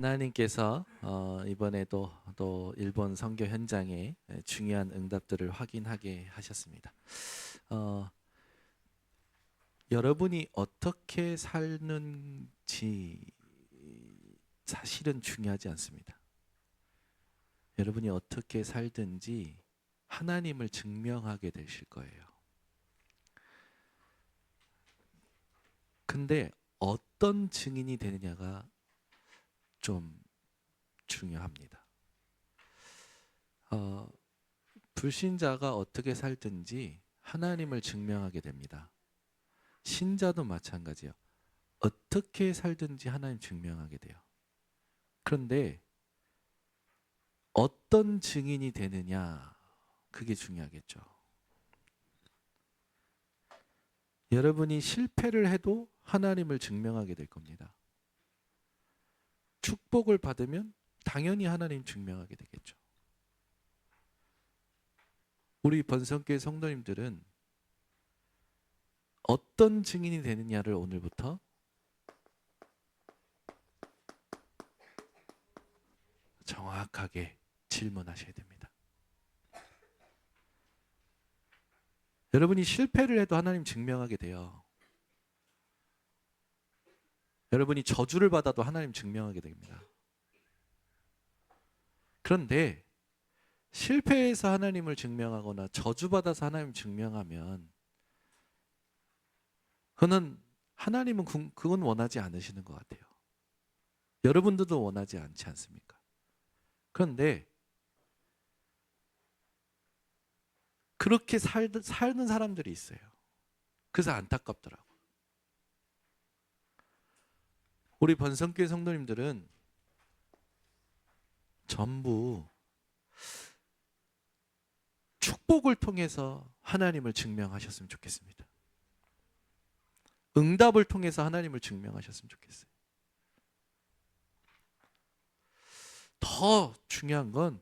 하나님께서 이번에도 또 일본 선교 현장에 중요한 응답들을 확인하게 하셨습니다. 여러분이 어떻게 살는지 사실은 중요하지 않습니다. 여러분이 어떻게 살든지 하나님을 증명하게 되실 거예요. 근데 어떤 증인이 되느냐가 좀 중요합니다. 불신자가 어떻게 살든지 하나님을 증명하게 됩니다. 신자도 마찬가지예요. 어떻게 살든지 하나님 증명하게 돼요. 그런데 어떤 증인이 되느냐, 그게 중요하겠죠. 여러분이 실패를 해도 하나님을 증명하게 될 겁니다. 축복을 받으면 당연히 하나님 증명하게 되겠죠. 우리 번성교회 성도님들은 어떤 증인이 되느냐를 오늘부터 정확하게 질문하셔야 됩니다. 여러분이 실패를 해도 하나님 증명하게 돼요. 여러분이 저주를 받아도 하나님 증명하게 됩니다. 그런데 실패해서 하나님을 증명하거나 저주받아서 하나님 증명하면 하나님은 그건 원하지 않으시는 것 같아요. 여러분들도 원하지 않지 않습니까? 그런데 그렇게 사는 사람들이 있어요. 그래서 안타깝더라고요. 우리 번성교회 성도님들은 전부 축복을 통해서 하나님을 증명하셨으면 좋겠습니다. 응답을 통해서 하나님을 증명하셨으면 좋겠어요. 더 중요한 건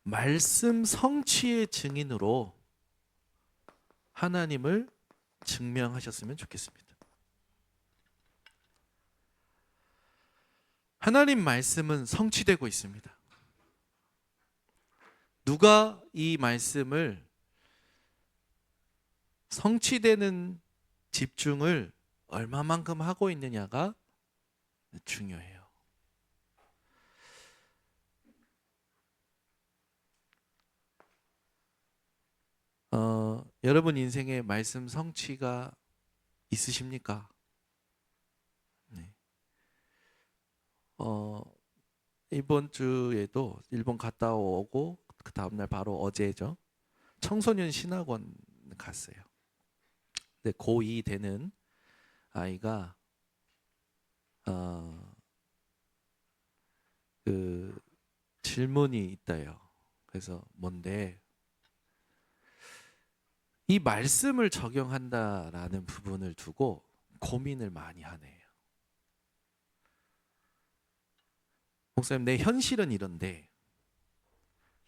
말씀 성취의 증인으로 하나님을 증명하셨으면 좋겠습니다. 하나님 말씀은 성취되고 있습니다. 누가 이 말씀을 성취되는 집중을 얼마만큼 하고 있느냐가 중요해요. 여러분 인생에 말씀 성취가 있으십니까? 네. 이번 주에도 일본 갔다 오고 그 다음날 바로 어제죠. 청소년 신학원 갔어요. 근데 고2 되는 아이가 그 질문이 있다요. 그래서 뭔데? 이 말씀을 적용한다라는 부분을 두고 고민을 많이 하네요. 목사님, 내 현실은 이런데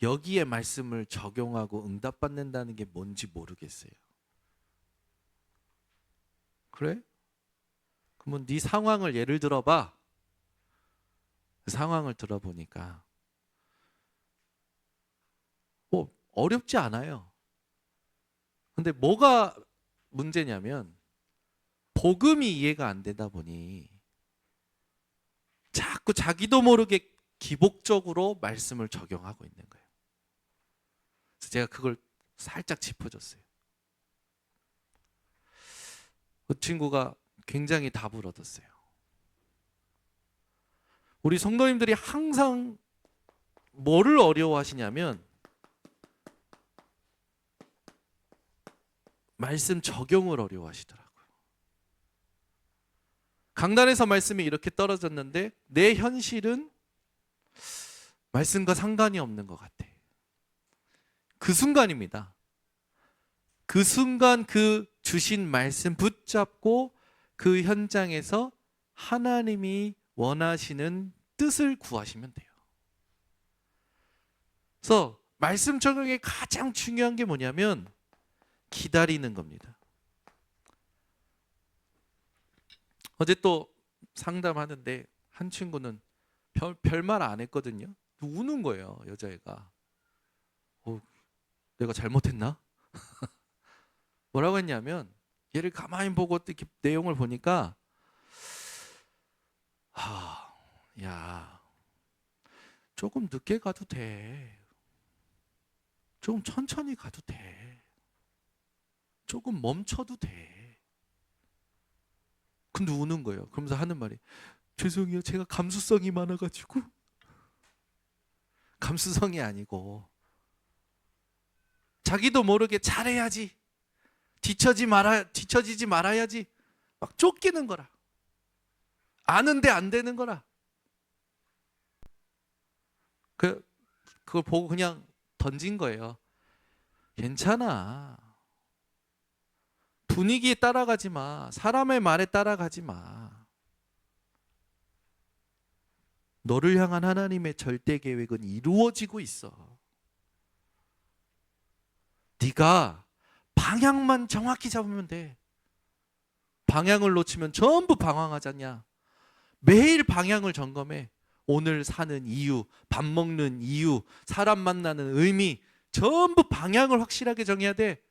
여기에 말씀을 적용하고 응답받는다는 게 뭔지 모르겠어요. 그래? 그러면 네 상황을 예를 들어봐. 그 상황을 들어보니까 뭐 어렵지 않아요. 근데 뭐가 문제냐면 복음이 이해가 안 되다 보니 자꾸 자기도 모르게 기복적으로 말씀을 적용하고 있는 거예요. 그래서 제가 그걸 살짝 짚어줬어요. 그 친구가 굉장히 답을 얻었어요. 우리 성도님들이 항상 뭐를 어려워하시냐면 말씀 적용을 어려워하시더라고요. 강단에서 말씀이 이렇게 떨어졌는데 내 현실은 말씀과 상관이 없는 것 같아. 그 순간입니다. 그 순간 그 주신 말씀 붙잡고 그 현장에서 하나님이 원하시는 뜻을 구하시면 돼요. 그래서 말씀 적용의 가장 중요한 게 뭐냐면 기다리는 겁니다. 어제 또 상담하는데 한 친구는 별말 안 했거든요. 우는 거예요, 여자애가. 내가 잘못했나? 뭐라고 했냐면, 얘를 가만히 보고 이렇게 내용을 보니까, 야, 조금 늦게 가도 돼. 조금 천천히 가도 돼. 조금 멈춰도 돼. 근데 우는 거예요. 그러면서 하는 말이, 죄송해요, 제가 감수성이 많아가지고. 감수성이 아니고 자기도 모르게 잘해야지, 뒤처지지 말아야지 막 쫓기는 거라. 아는데 안 되는 거라. 그걸 보고 그냥 던진 거예요. 괜찮아. 분위기에 따라가지 마. 사람의 말에 따라가지 마. 너를 향한 하나님의 절대 계획은 이루어지고 있어. 네가 방향만 정확히 잡으면 돼. 방향을 놓치면 전부 방황하잖냐. 매일 방향을 점검해. 오늘 사는 이유, 밥 먹는 이유, 사람 만나는 의미, 전부 방향을 확실하게 정해야 돼.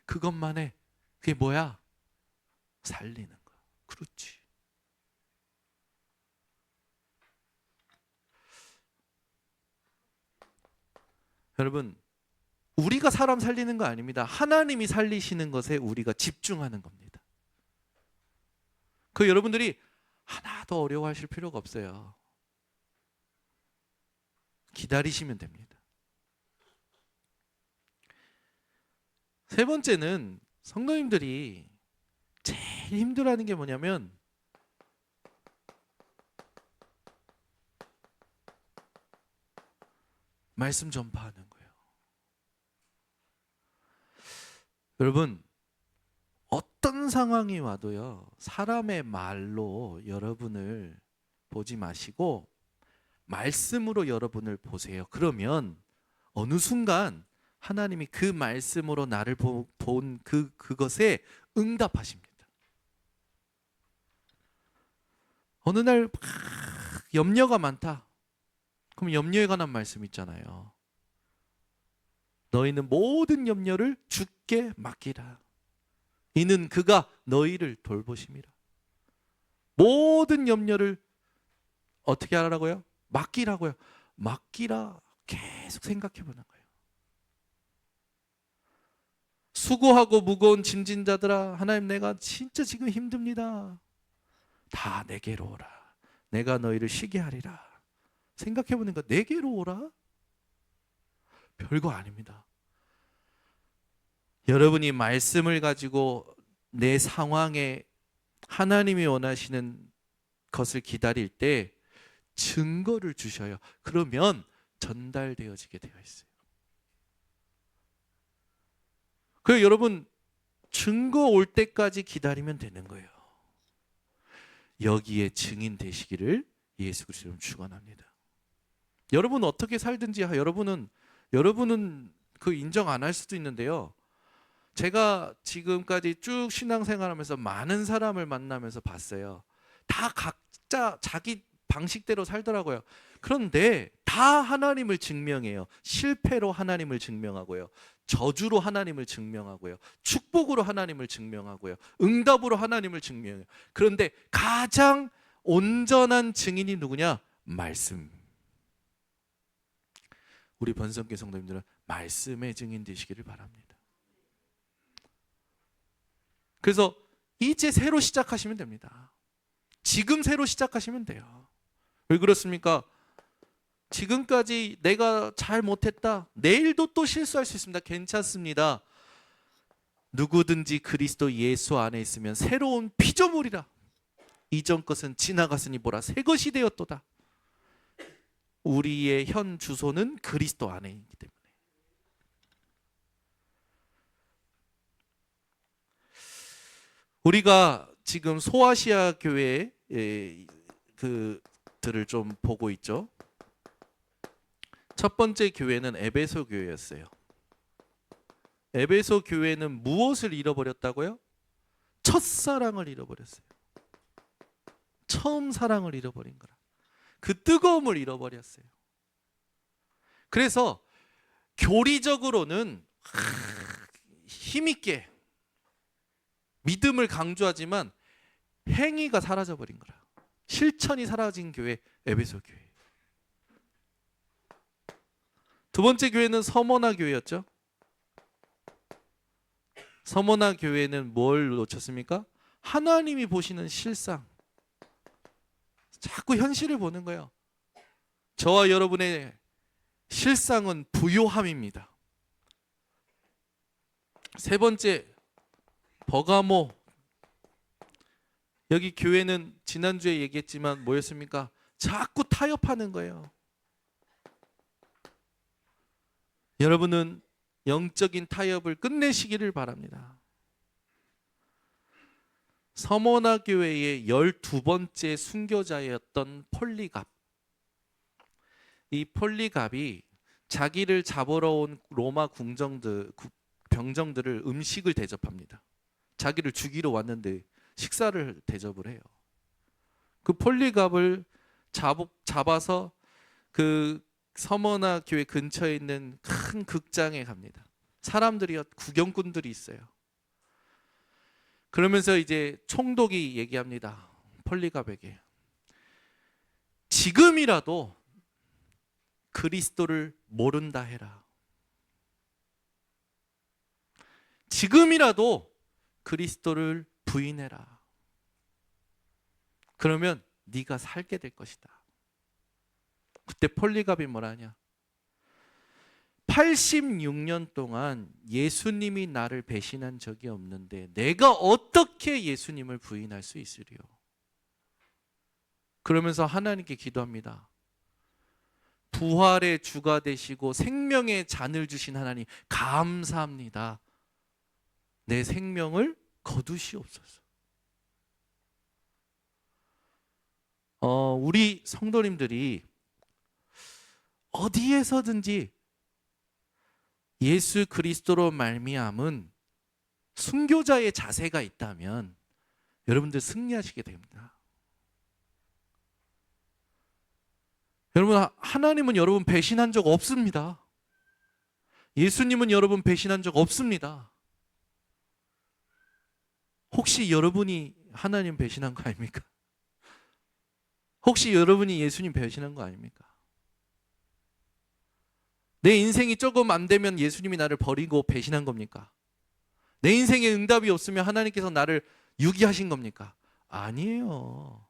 그것만 해. 그게 뭐야? 살리는 거야. 그렇지. 여러분, 우리가 사람 살리는 거 아닙니다. 하나님이 살리시는 것에 우리가 집중하는 겁니다. 그 여러분들이 하나도 어려워하실 필요가 없어요. 기다리시면 됩니다. 세 번째는 성도님들이 제일 힘들어하는 게 뭐냐면 말씀 전파하는 거예요. 여러분, 어떤 상황이 와도요, 사람의 말로 여러분을 보지 마시고 말씀으로 여러분을 보세요. 그러면 어느 순간 하나님이 그 말씀으로 나를 본 그것에 응답하십니다. 어느 날 막 염려가 많다. 그럼 염려에 관한 말씀 있잖아요. 너희는 모든 염려를 주께 맡기라. 이는 그가 너희를 돌보심이라. 모든 염려를 어떻게 하라고요? 맡기라고요. 맡기라. 계속 생각해 보는 거예요. 수고하고 무거운 짐진 자들아, 하나님 내가 진짜 지금 힘듭니다. 다 내게로 오라. 내가 너희를 쉬게 하리라. 생각해 보니까 내게로 오라? 별거 아닙니다. 여러분이 말씀을 가지고 내 상황에 하나님이 원하시는 것을 기다릴 때 증거를 주셔요. 그러면 전달되어지게 되어 있어요. 그래서 여러분, 증거 올 때까지 기다리면 되는 거예요. 여기에 증인 되시기를 예수 그리스도로 축원합니다. 여러분 어떻게 살든지 여러분은 그 인정 안 할 수도 있는데요. 제가 지금까지 쭉 신앙생활하면서 많은 사람을 만나면서 봤어요. 다 각자 자기 방식대로 살더라고요. 그런데 다 하나님을 증명해요. 실패로 하나님을 증명하고요. 저주로 하나님을 증명하고요. 축복으로 하나님을 증명하고요. 응답으로 하나님을 증명해요. 그런데 가장 온전한 증인이 누구냐? 말씀. 우리 번성교회 성도님들은 말씀의 증인 되시기를 바랍니다. 그래서 이제 새로 시작하시면 됩니다. 지금 새로 시작하시면 돼요. 왜 그렇습니까? 지금까지 내가 잘 못했다. 내일도 또 실수할 수 있습니다. 괜찮습니다. 누구든지 그리스도 예수 안에 있으면 새로운 피조물이라. 이전 것은 지나갔으니 보라 새 것이 되었도다. 우리의 현 주소는 그리스도 안에 있기 때문에. 우리가 지금 소아시아 교회 그들을 좀 보고 있죠. 첫 번째 교회는 에베소 교회였어요. 에베소 교회는 무엇을 잃어버렸다고요? 첫사랑을 잃어버렸어요. 처음 사랑을 잃어버린 거라. 그 뜨거움을 잃어버렸어요. 그래서 교리적으로는 힘있게 믿음을 강조하지만 행위가 사라져버린 거라. 실천이 사라진 교회, 에베소 교회. 두 번째 교회는 서머나 교회였죠. 서머나 교회는 뭘 놓쳤습니까? 하나님이 보시는 실상. 자꾸 현실을 보는 거예요. 저와 여러분의 실상은 부요함입니다. 세 번째, 버가모. 여기 교회는 지난주에 얘기했지만 뭐였습니까? 자꾸 타협하는 거예요. 여러분은 영적인 타협을 끝내시기를 바랍니다. 서머나 교회의 12번째 순교자였던 폴리갑. 이 폴리갑이 자기를 잡으러 온 로마 병정들을 음식을 대접합니다. 자기를 죽이러 왔는데 식사를 대접을 해요. 그 폴리갑을 잡아서 그 서머나 교회 근처에 있는 큰 극장에 갑니다. 사람들이, 구경꾼들이 있어요. 그러면서 이제 총독이 얘기합니다. 폴리갑에게. 지금이라도 그리스도를 모른다 해라. 지금이라도 그리스도를 부인해라. 그러면 네가 살게 될 것이다. 그때 폴리갑이 뭐라냐? 86년 동안 예수님이 나를 배신한 적이 없는데 내가 어떻게 예수님을 부인할 수 있으리요? 그러면서 하나님께 기도합니다. 부활의 주가 되시고 생명의 잔을 주신 하나님 감사합니다. 내 생명을 거두시옵소서. 우리 성도님들이 어디에서든지 예수 그리스도로 말미암은 순교자의 자세가 있다면 여러분들 승리하시게 됩니다. 여러분, 하나님은 여러분 배신한 적 없습니다. 예수님은 여러분 배신한 적 없습니다. 혹시 여러분이 하나님 배신한 거 아닙니까? 혹시 여러분이 예수님 배신한 거 아닙니까? 내 인생이 조금 안 되면 예수님이 나를 버리고 배신한 겁니까? 내 인생에 응답이 없으면 하나님께서 나를 유기하신 겁니까? 아니에요.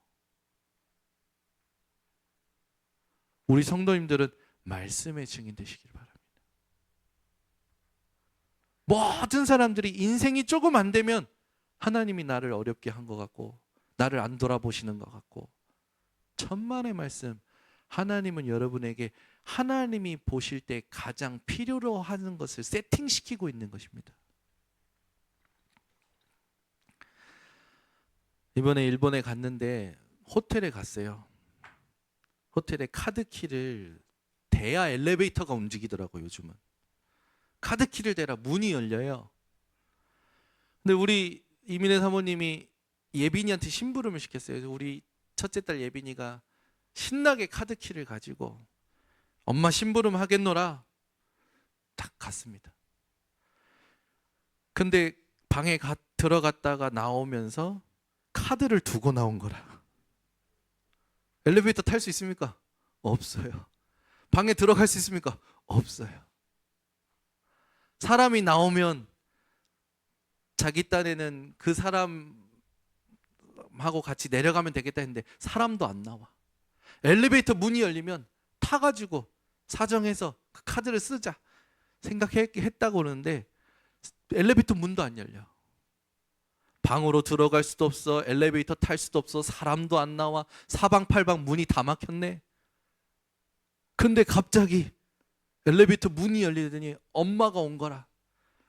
우리 성도님들은 말씀의 증인 되시길 바랍니다. 모든 사람들이 인생이 조금 안 되면 하나님이 나를 어렵게 한 것 같고 나를 안 돌아보시는 것 같고, 천만의 말씀, 하나님은 여러분에게 하나님이 보실 때 가장 필요로 하는 것을 세팅시키고 있는 것입니다. 이번에 일본에 갔는데 호텔에 갔어요. 호텔에 카드키를 대야 엘리베이터가 움직이더라고요. 요즘은 카드키를 대라 문이 열려요. 근데 우리 이민혜 사모님이 예빈이한테 심부름을 시켰어요. 그래서 우리 첫째 딸 예빈이가 신나게 카드키를 가지고 엄마 심부름 하겠노라 딱 갔습니다. 근데 방에 들어갔다가 나오면서 카드를 두고 나온 거라. 엘리베이터 탈 수 있습니까? 없어요. 방에 들어갈 수 있습니까? 없어요. 사람이 나오면 자기 딴에는 그 사람하고 같이 내려가면 되겠다 했는데 사람도 안 나와. 엘리베이터 문이 열리면 타가지고 사정해서 그 카드를 쓰자 생각했다고 그러는데 엘리베이터 문도 안 열려. 방으로 들어갈 수도 없어. 엘리베이터 탈 수도 없어. 사람도 안 나와. 사방팔방 문이 다 막혔네. 근데 갑자기 엘리베이터 문이 열리더니 엄마가 온 거라.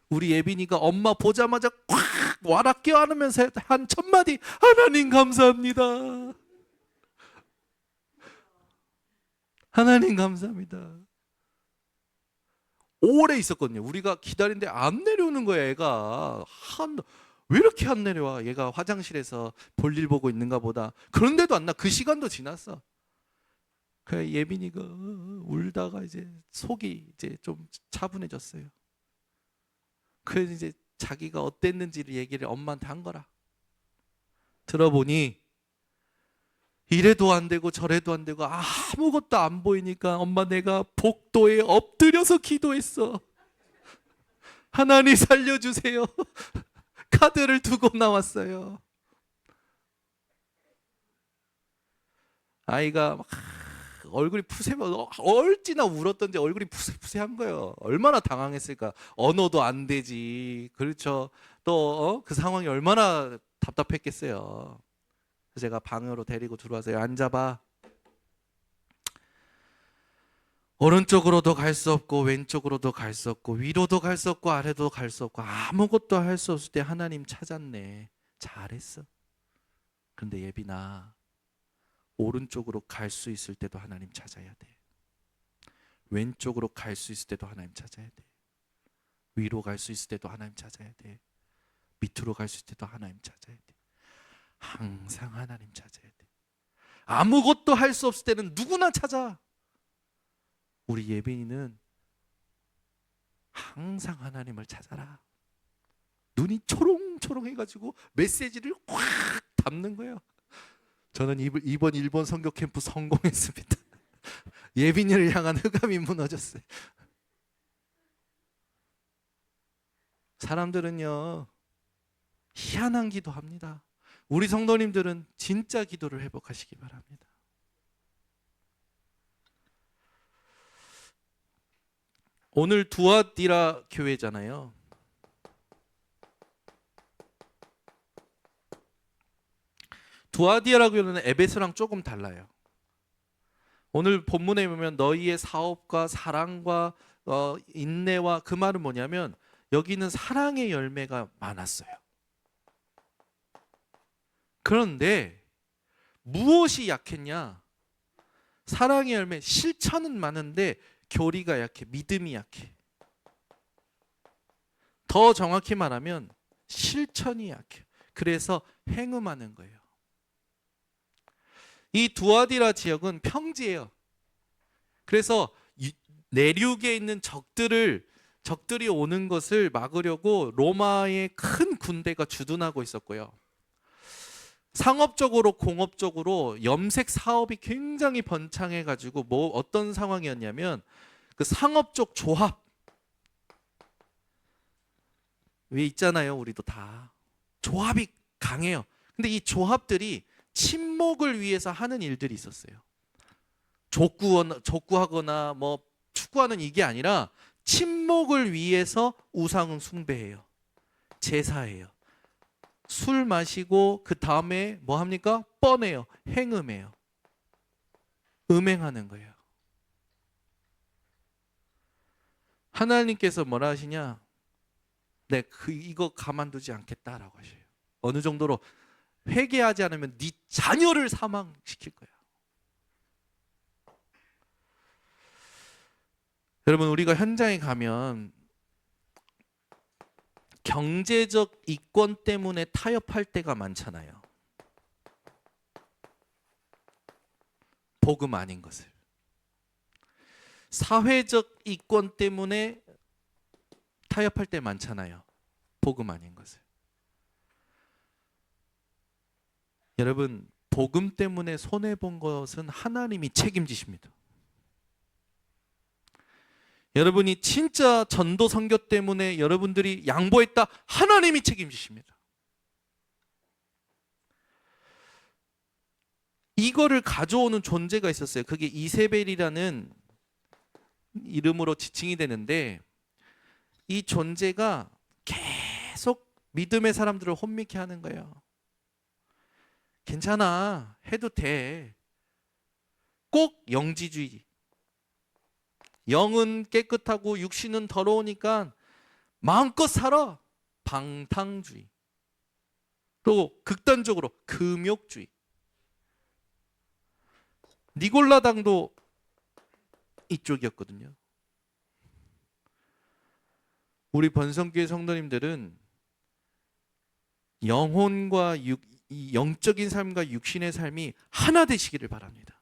우리 예빈이가 엄마 보자마자 콱 와라 껴안으면서 한 첫마디, 하나님 감사합니다. 하나님 감사합니다. 오래 있었거든요. 우리가 기다리는데 안 내려오는 거야. 애가 왜 이렇게 안 내려와? 얘가 화장실에서 볼일 보고 있는가 보다. 그런데도 안 나. 그 시간도 지났어. 그 예빈이가 울다가 이제 속이 이제 좀 차분해졌어요. 그래서 이제 자기가 어땠는지를 얘기를 엄마한테 한 거라. 들어보니 이래도 안 되고 저래도 안 되고 아무것도 안 보이니까 엄마 내가 복도에 엎드려서 기도했어. 하나님 살려주세요. 카드를 두고 나왔어요. 아이가 막 얼굴이 얼찌나 울었던지 얼굴이 푸세푸세한 거예요. 얼마나 당황했을까. 언어도 안 되지. 그렇죠. 또 그 상황이 얼마나 답답했겠어요. 그래서 제가 방으로 데리고 들어와서 앉아봐. 오른쪽으로도 갈 수 없고 왼쪽으로도 갈 수 없고 위로도 갈 수 없고 아래도 갈 수 없고 아무것도 할 수 없을 때 하나님 찾았네. 잘했어. 근데 예빈아, 오른쪽으로 갈 수 있을 때도 하나님 찾아야 돼. 왼쪽으로 갈 수 있을 때도 하나님 찾아야 돼. 위로 갈 수 있을 때도 하나님 찾아야 돼. 밑으로 갈 수 있을 때도 하나님 찾아야 돼. 항상 하나님 찾아야 돼. 아무것도 할 수 없을 때는 누구나 찾아. 우리 예빈이는 항상 하나님을 찾아라. 눈이 초롱초롱해가지고 메시지를 확 담는 거예요. 저는 이번 일본 선교 캠프 성공했습니다. 예빈이를 향한 흑암이 무너졌어요. 사람들은요 희한한 기도합니다. 우리 성도님들은 진짜 기도를 회복하시기 바랍니다. 오늘 두아디라 교회잖아요. 두아디라 교회는 에베소랑 조금 달라요. 오늘 본문에 보면 너희의 사업과 사랑과 인내와, 그 말은 뭐냐면 여기는 사랑의 열매가 많았어요. 그런데 무엇이 약했냐? 사랑의 열매, 실천은 많은데 교리가 약해, 믿음이 약해. 더 정확히 말하면 실천이 약해. 그래서 행음하는 거예요. 이 두아디라 지역은 평지예요. 그래서 내륙에 있는 적들이 오는 것을 막으려고 로마의 큰 군대가 주둔하고 있었고요. 상업적으로 공업적으로 염색 사업이 굉장히 번창해가지고 어떤 상황이었냐면 그 상업적 조합 왜 있잖아요. 우리도 다 조합이 강해요. 근데 이 조합들이 친목을 위해서 하는 일들이 있었어요. 족구하거나 뭐 축구하는 이게 아니라 친목을 위해서 우상을 숭배해요. 제사해요. 술 마시고 그 다음에 뭐 합니까? 뻔해요. 행음해요. 음행하는 거예요. 하나님께서 뭐라 하시냐? 네, 이거 가만두지 않겠다라고 하셔요. 어느 정도로 회개하지 않으면 네 자녀를 사망시킬 거야. 여러분, 우리가 현장에 가면 경제적 이권 때문에 타협할 때가 많잖아요. 복음 아닌 것을. 사회적 이권 때문에 타협할 때 많잖아요. 복음 아닌 것을. 여러분, 복음 때문에 손해본 것은 하나님이 책임지십니다. 여러분이 진짜 전도 선교 때문에 여러분들이 양보했다, 하나님이 책임지십니다. 이거를 가져오는 존재가 있었어요. 그게 이세벨이라는 이름으로 지칭이 되는데, 이 존재가 계속 믿음의 사람들을 혼미케 하는 거예요. 괜찮아, 해도 돼. 꼭 영지주의. 영은 깨끗하고 육신은 더러우니까 마음껏 살아. 방탕주의. 또 극단적으로 금욕주의. 니골라당도 이쪽이었거든요. 우리 번성교회 성도님들은 영혼과 이 영적인 삶과 육신의 삶이 하나 되시기를 바랍니다.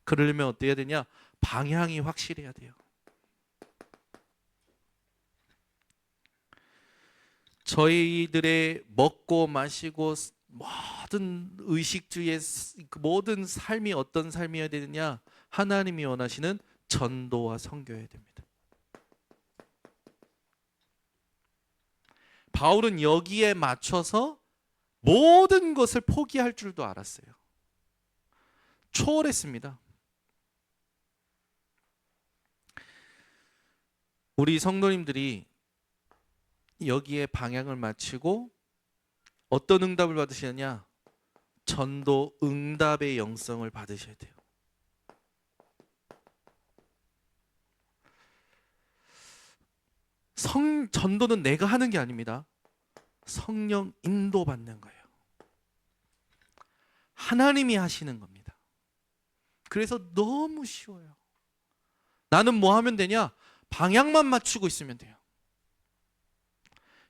그러려면 어때야 되냐? 방향이 확실해야 돼요. 저희들의 먹고 마시고 모든 의식주의 모든 삶이 어떤 삶이어야 되느냐? 하나님이 원하시는 전도와 선교여야 됩니다. 바울은 여기에 맞춰서 모든 것을 포기할 줄도 알았어요. 초월했습니다. 우리 성도님들이 여기에 방향을 맞추고 어떤 응답을 받으시느냐? 전도 응답의 영성을 받으셔야 돼요. 전도는 내가 하는 게 아닙니다. 성령 인도받는 거예요. 하나님이 하시는 겁니다. 그래서 너무 쉬워요. 나는 뭐 하면 되냐? 방향만 맞추고 있으면 돼요.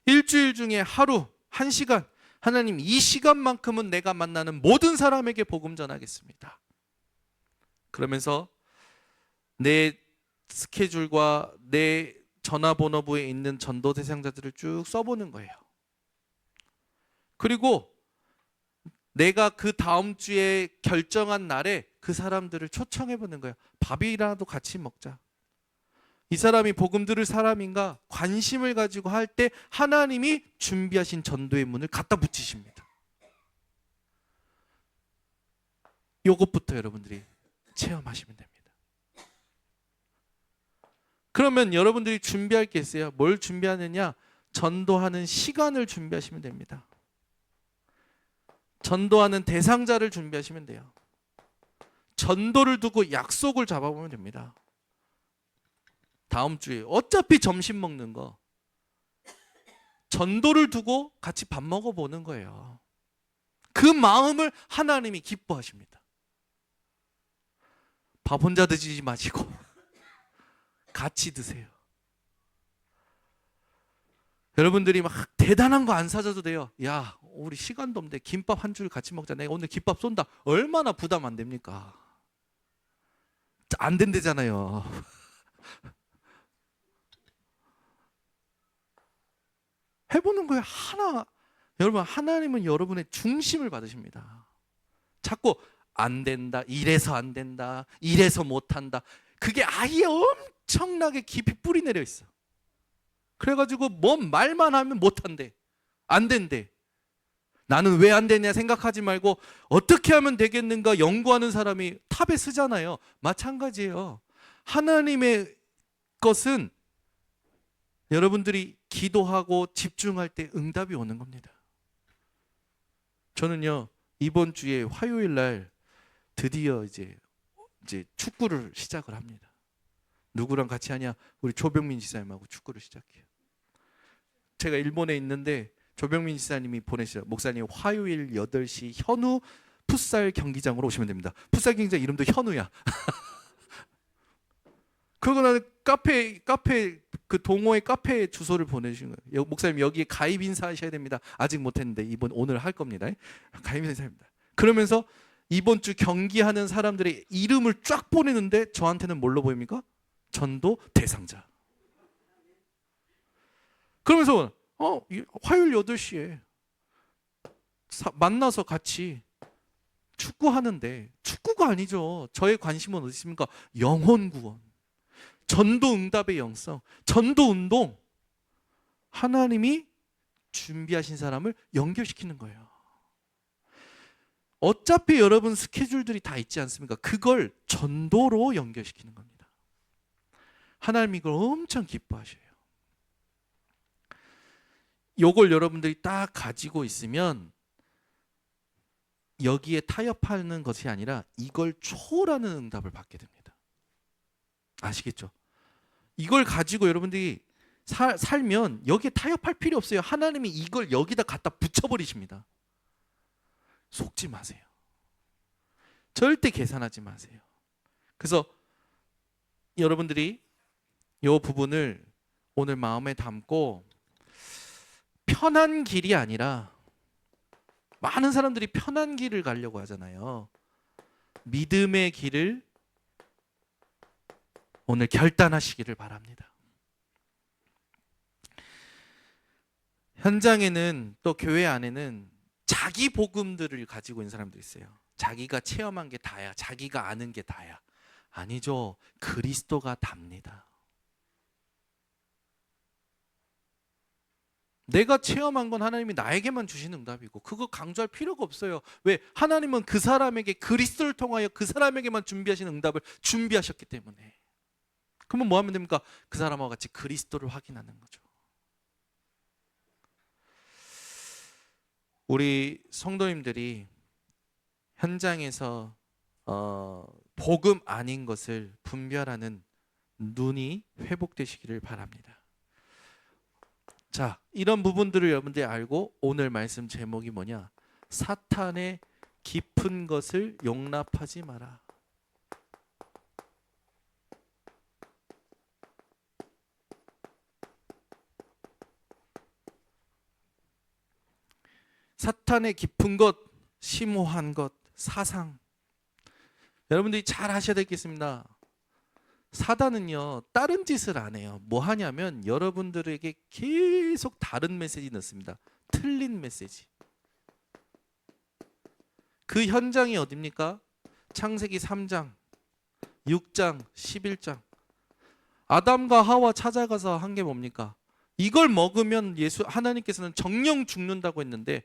일주일 중에 하루 1시간, 하나님 이 시간만큼은 내가 만나는 모든 사람에게 복음 전하겠습니다. 그러면서 내 스케줄과 내 전화번호부에 있는 전도 대상자들을 쭉 써보는 거예요. 그리고 내가 그 다음 주에 결정한 날에 그 사람들을 초청해보는 거예요. 밥이라도 같이 먹자. 이 사람이 복음 들을 사람인가 관심을 가지고 할 때 하나님이 준비하신 전도의 문을 갖다 붙이십니다. 이것부터 여러분들이 체험하시면 됩니다. 그러면 여러분들이 준비할 게 있어요. 뭘 준비하느냐? 전도하는 시간을 준비하시면 됩니다. 전도하는 대상자를 준비하시면 돼요. 전도를 두고 약속을 잡아보면 됩니다. 다음 주에 어차피 점심 먹는 거 전도를 두고 같이 밥 먹어보는 거예요. 그 마음을 하나님이 기뻐하십니다. 밥 혼자 드시지 마시고 같이 드세요. 여러분들이 막 대단한 거 안 사줘도 돼요. 야, 우리 시간도 없는데 김밥 한 줄 같이 먹자. 내가 오늘 김밥 쏜다. 얼마나 부담 안 됩니까? 안 된대잖아요. 해보는 거예요. 여러분, 하나님은 여러분의 중심을 받으십니다. 자꾸 안 된다, 이래서 안 된다, 이래서 못한다. 그게 아예 엄청나게 깊이 뿌리 내려 있어. 그래가지고 뭔 말만 하면 못한대, 안 된대. 나는 왜 안 되냐 생각하지 말고 어떻게 하면 되겠는가 연구하는 사람이 탑에 쓰잖아요. 마찬가지예요. 하나님의 것은 여러분들이 기도하고 집중할 때 응답이 오는 겁니다. 저는요, 이번 주에 화요일 날 드디어 이제 축구를 시작을 합니다. 누구랑 같이 하냐? 우리 조병민 지사님하고 축구를 시작해요. 제가 일본에 있는데 조병민 지사님이 보내셔요. 목사님 화요일 8시 현우 풋살 경기장으로 오시면 됩니다. 풋살 경기장 이름도 현우야. 그러고 나는 카페 그 동호회 카페 주소를 보내주신 거예요. 목사님 여기에 가입 인사하셔야 됩니다. 아직 못했는데 오늘 할 겁니다. 가입 인사입니다. 그러면서 이번 주 경기하는 사람들의 이름을 쫙 보내는데 저한테는 뭘로 보입니까? 전도 대상자. 그러면서 화요일 8시에 만나서 같이 축구하는데 축구가 아니죠. 저의 관심은 어디 있습니까? 영혼 구원, 전도 응답의 영성, 전도 운동. 하나님이 준비하신 사람을 연결시키는 거예요. 어차피 여러분 스케줄들이 다 있지 않습니까? 그걸 전도로 연결시키는 겁니다. 하나님이 이걸 엄청 기뻐하셔요. 요걸 여러분들이 딱 가지고 있으면 여기에 타협하는 것이 아니라 이걸 초월하는 응답을 받게 됩니다. 아시겠죠? 이걸 가지고 여러분들이 살면 여기에 타협할 필요 없어요. 하나님이 이걸 여기다 갖다 붙여버리십니다. 속지 마세요. 절대 계산하지 마세요. 그래서 여러분들이 이 부분을 오늘 마음에 담고 편한 길이 아니라 많은 사람들이 편한 길을 가려고 하잖아요. 믿음의 길을 오늘 결단하시기를 바랍니다. 현장에는 또 교회 안에는 자기 복음들을 가지고 있는 사람들이 있어요. 자기가 체험한 게 다야. 자기가 아는 게 다야. 아니죠. 그리스도가 답니다. 내가 체험한 건 하나님이 나에게만 주시는 응답이고 그거 강조할 필요가 없어요. 왜? 하나님은 그 사람에게 그리스도를 통하여 그 사람에게만 준비하신 응답을 준비하셨기 때문에. 그러면 뭐 하면 됩니까? 그 사람과 같이 그리스도를 확인하는 거죠. 우리 성도님들이 현장에서 복음 아닌 것을 분별하는 눈이 회복되시기를 바랍니다. 자, 이런 부분들을 여러분들이 알고 오늘 말씀 제목이 뭐냐? 사탄의 깊은 것을 용납하지 마라. 사탄의 깊은 것, 심오한 것, 사상. 여러분들이 잘 하셔야 되겠습니다. 사단은요, 다른 짓을 안 해요. 뭐 하냐면 여러분들에게 계속 다른 메시지 넣습니다. 틀린 메시지. 그 현장이 어딥니까? 창세기 3장, 6장, 11장. 아담과 하와 찾아가서 한 게 뭡니까? 이걸 먹으면 하나님께서는 정령 죽는다고 했는데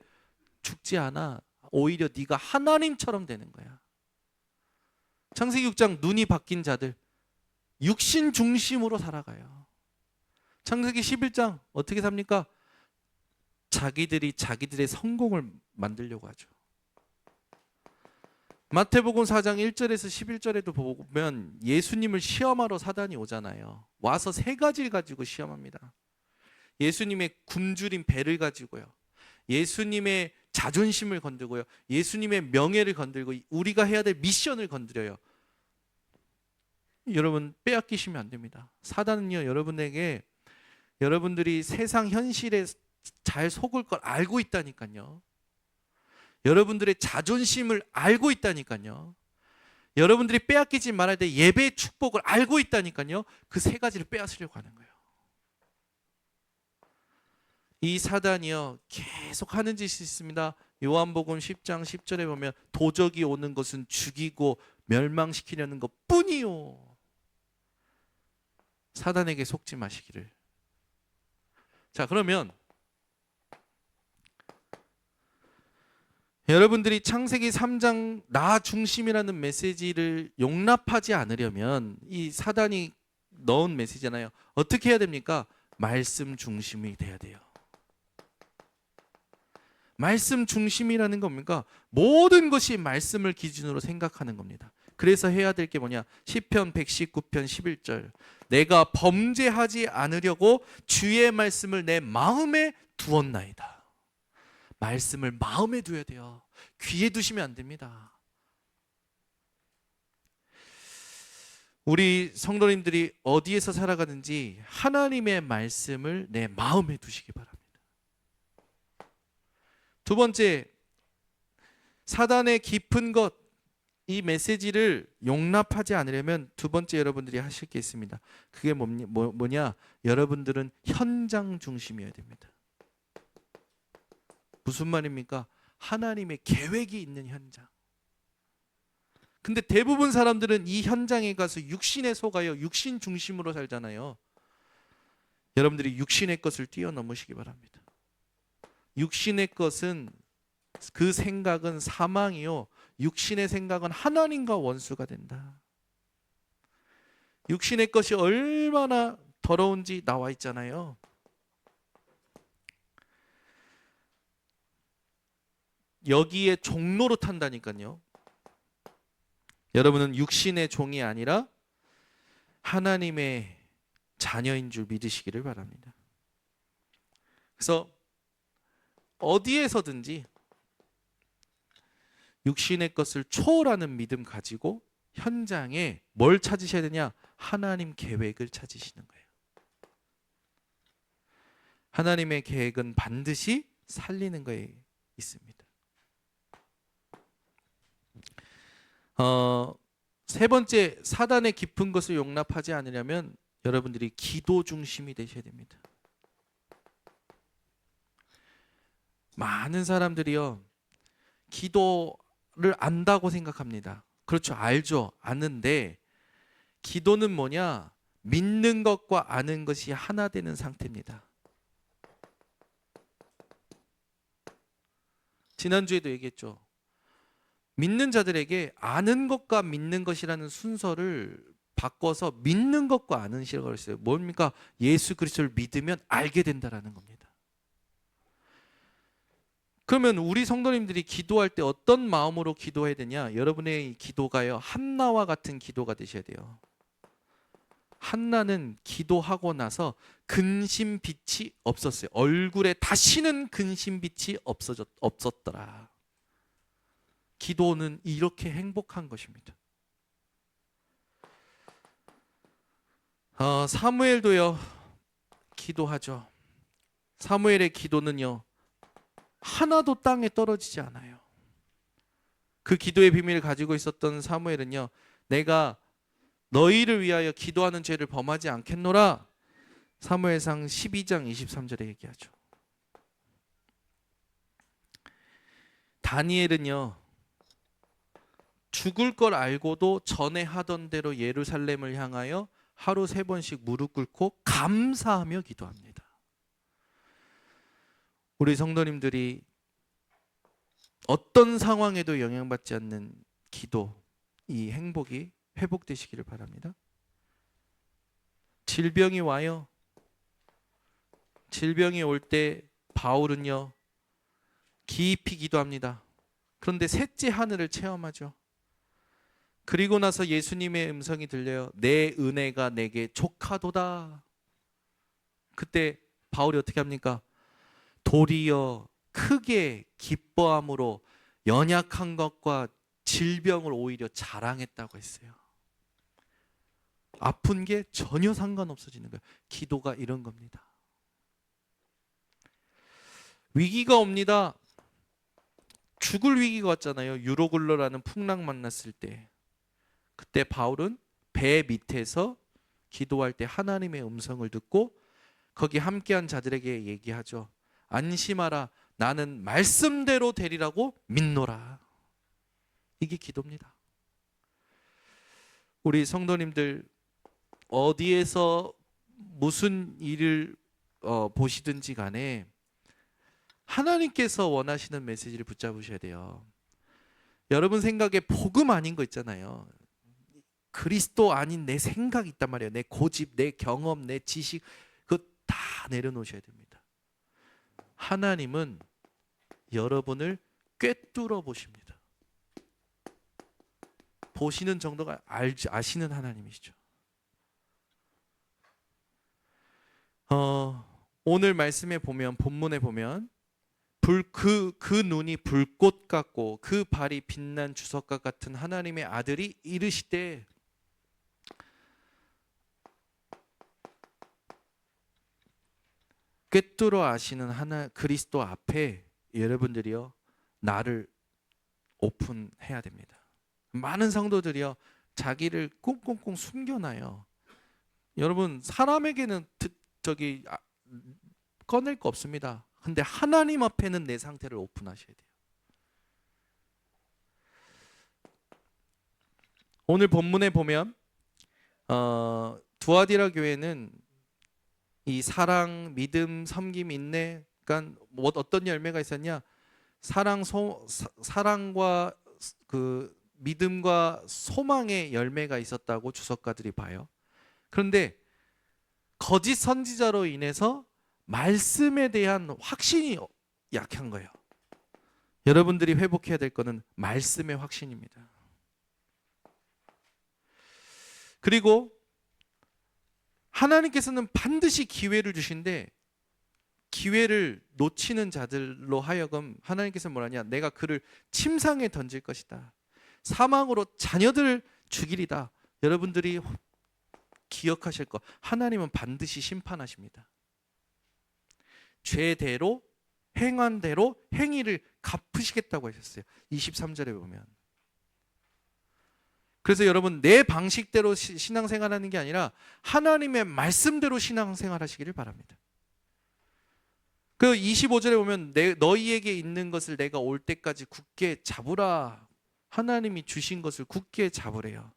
죽지 않아. 오히려 네가 하나님처럼 되는 거야. 창세기 6장 눈이 바뀐 자들 육신 중심으로 살아가요. 창세기 11장 어떻게 삽니까? 자기들이 자기들의 성공을 만들려고 하죠. 마태복음 4장 1절에서 11절에도 보면 예수님을 시험하러 사단이 오잖아요. 와서 세 가지를 가지고 시험합니다. 예수님의 굶주린 배를 가지고요. 예수님의 자존심을 건들고요. 예수님의 명예를 건들고 우리가 해야 될 미션을 건드려요. 여러분 빼앗기시면 안 됩니다. 사단은요, 여러분에게 여러분들이 세상 현실에 잘 속을 걸 알고 있다니까요. 여러분들의 자존심을 알고 있다니까요. 여러분들이 빼앗기지 말아야 될 예배의 축복을 알고 있다니까요. 그 세 가지를 빼앗으려고 하는 거예요. 이 사단이요 계속 하는 짓이 있습니다. 요한복음 10장 10절에 보면 도적이 오는 것은 죽이고 멸망시키려는 것 뿐이요. 사단에게 속지 마시기를. 자, 그러면 여러분들이 창세기 3장 나 중심이라는 메시지를 용납하지 않으려면 이 사단이 넣은 메시지잖아요. 어떻게 해야 됩니까? 말씀 중심이 돼야 돼요. 말씀 중심이라는 겁니까? 모든 것이 말씀을 기준으로 생각하는 겁니다. 그래서 해야 될 게 뭐냐? 시편 119편 11절. 내가 범죄하지 않으려고 주의 말씀을 내 마음에 두었나이다. 말씀을 마음에 두어야 돼요. 귀에 두시면 안 됩니다. 우리 성도님들이 어디에서 살아가든지 하나님의 말씀을 내 마음에 두시기 바랍니다. 두 번째, 사단의 깊은 것, 이 메시지를 용납하지 않으려면 두 번째 여러분들이 하실 게 있습니다. 그게 뭐냐? 여러분들은 현장 중심이어야 됩니다. 무슨 말입니까? 하나님의 계획이 있는 현장. 근데 대부분 사람들은 이 현장에 가서 육신에 속아요. 육신 중심으로 살잖아요. 여러분들이 육신의 것을 뛰어넘으시기 바랍니다. 육신의 것은 그 생각은 사망이요. 육신의 생각은 하나님과 원수가 된다. 육신의 것이 얼마나 더러운지 나와 있잖아요. 여기에 종로로 탄다니까요. 여러분은 육신의 종이 아니라 하나님의 자녀인 줄 믿으시기를 바랍니다. 그래서 어디에서든지 육신의 것을 초월하는 믿음 가지고 현장에 뭘 찾으셔야 되냐? 하나님 계획을 찾으시는 거예요. 하나님의 계획은 반드시 살리는 거에 있습니다. 세 번째, 사단의 깊은 것을 용납하지 않으려면 여러분들이 기도 중심이 되셔야 됩니다. 많은 사람들이요, 기도를 안다고 생각합니다. 그렇죠, 알죠, 아는데 기도는 뭐냐? 믿는 것과 아는 것이 하나 되는 상태입니다. 지난주에도 얘기했죠. 믿는 자들에게 아는 것과 믿는 것이라는 순서를 바꿔서 믿는 것과 아는 시라고 했어요. 뭡니까? 예수 그리스도를 믿으면 알게 된다라는 겁니다. 그러면 우리 성도님들이 기도할 때 어떤 마음으로 기도해야 되냐? 여러분의 기도가요, 한나와 같은 기도가 되셔야 돼요. 한나는 기도하고 나서 근심빛이 없었어요. 얼굴에 다시는 근심빛이 없었더라. 기도는 이렇게 행복한 것입니다. 사무엘도요, 기도하죠. 사무엘의 기도는요, 하나도 땅에 떨어지지 않아요. 그 기도의 비밀을 가지고 있었던 사무엘은요, 내가 너희를 위하여 기도하는 죄를 범하지 않겠노라. 사무엘상 12장 23절에 얘기하죠. 다니엘은요, 죽을 걸 알고도 전에 하던 대로 예루살렘을 향하여 하루 3번씩 무릎 꿇고 감사하며 기도합니다. 우리 성도님들이 어떤 상황에도 영향받지 않는 기도, 이 행복이 회복되시기를 바랍니다. 질병이 와요. 질병이 올 때 바울은요, 깊이 기도합니다. 그런데 셋째 하늘을 체험하죠. 그리고 나서 예수님의 음성이 들려요. 내 은혜가 내게 족하도다. 그때 바울이 어떻게 합니까? 도리어 크게 기뻐함으로 연약한 것과 질병을 오히려 자랑했다고 했어요. 아픈 게 전혀 상관없어지는 거예요. 기도가 이런 겁니다. 위기가 옵니다. 죽을 위기가 왔잖아요. 유로굴러라는 풍랑 만났을 때. 그때 바울은 배 밑에서 기도할 때 하나님의 음성을 듣고 거기 함께한 자들에게 얘기하죠. 안심하라, 나는 말씀대로 되리라고 믿노라. 이게 기도입니다. 우리 성도님들, 어디에서 무슨 일을 보시든지 간에 하나님께서 원하시는 메시지를 붙잡으셔야 돼요. 여러분 생각에 복음 아닌 거 있잖아요. 그리스도 아닌 내 생각이 있단 말이에요. 내 고집, 내 경험, 내 지식, 그거 다 내려놓으셔야 됩니다. 하나님은 여러분을 꿰뚫어 보십니다. 보시는 정도가 아시는 하나님이시죠. 오늘 말씀에 보면, 본문에 보면 그 눈이 불꽃 같고 그 발이 빛난 주석과 같은 하나님의 아들이 이르시되, 꿰뚫어 아시는 그리스도 앞에 여러분들이요, 나를 오픈해야 됩니다. 많은 성도들이요, 자기를 꽁꽁꽁 숨겨놔요. 여러분, 사람에게는 꺼낼 거 없습니다. 근데 하나님 앞에는 내 상태를 오픈하셔야 돼요. 오늘 본문에 보면 두아디라 교회는 이 사랑, 믿음, 섬김, 인내, 그러니까 어떤 열매가 있었냐? 사랑과 그 믿음과 소망의 열매가 있었다고 주석가들이 봐요. 그런데 거짓 선지자로 인해서 말씀에 대한 확신이 약한 거예요. 여러분들이 회복해야 될 거는 말씀의 확신입니다. 그리고 하나님께서는 반드시 기회를 주신데, 기회를 놓치는 자들로 하여금 하나님께서 뭐라냐? 내가 그를 침상에 던질 것이다. 사망으로 자녀들을 죽이리다. 여러분들이 기억하실 거, 하나님은 반드시 심판하십니다. 죄대로 행한 대로 행위를 갚으시겠다고 하셨어요. 23절에 보면 그래서 여러분 내 방식대로 신앙생활하는 게 아니라 하나님의 말씀대로 신앙생활하시기를 바랍니다. 그 25절에 보면 너희에게 있는 것을 내가 올 때까지 굳게 잡으라. 하나님이 주신 것을 굳게 잡으래요.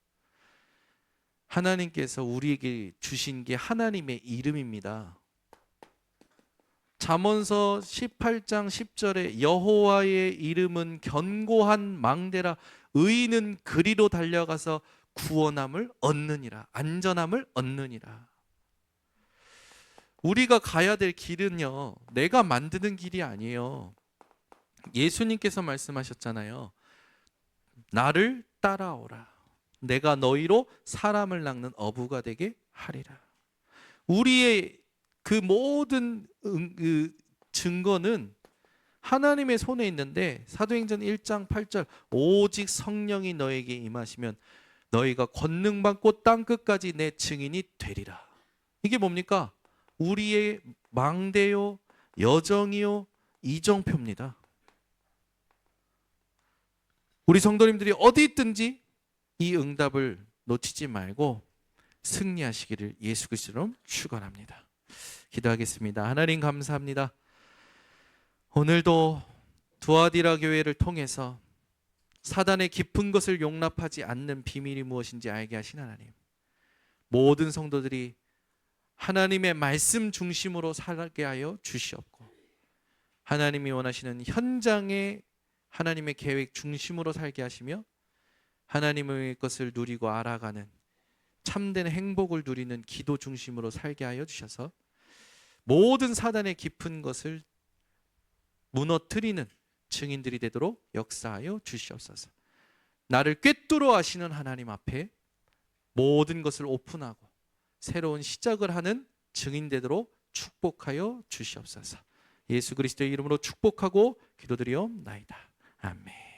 하나님께서 우리에게 주신 게 하나님의 이름입니다. 잠언서 18장 10절에 여호와의 이름은 견고한 망대라. 의인은 그리로 달려가서 구원함을 얻느니라. 안전함을 얻느니라. 우리가 가야 될 길은요, 내가 만드는 길이 아니에요. 예수님께서 말씀하셨잖아요. 나를 따라오라. 내가 너희로 사람을 낚는 어부가 되게 하리라. 우리의 그 모든 증거는 하나님의 손에 있는데, 사도행전 1장 8절 오직 성령이 너에게 임하시면 너희가 권능받고 땅끝까지 내 증인이 되리라. 이게 뭡니까? 우리의 망대요, 여정이요, 이정표입니다. 우리 성도님들이 어디 있든지 이 응답을 놓치지 말고 승리하시기를 예수 그리스도로 축원합니다. 기도하겠습니다. 하나님 감사합니다. 오늘도 두아디라 교회를 통해서 사단의 깊은 것을 용납하지 않는 비밀이 무엇인지 알게 하신 하나님, 모든 성도들이 하나님의 말씀 중심으로 살게 하여 주시옵고, 하나님이 원하시는 현장의 하나님의 계획 중심으로 살게 하시며 하나님의 것을 누리고 알아가는 참된 행복을 누리는 기도 중심으로 살게 하여 주셔서 모든 사단의 깊은 것을 무너뜨리는 증인들이 되도록 역사하여 주시옵소서. 나를 꿰뚫어 아시는 하나님 앞에 모든 것을 오픈하고 새로운 시작을 하는 증인 되도록 축복하여 주시옵소서. 예수 그리스도의 이름으로 축복하고 기도드리옵나이다. 아멘.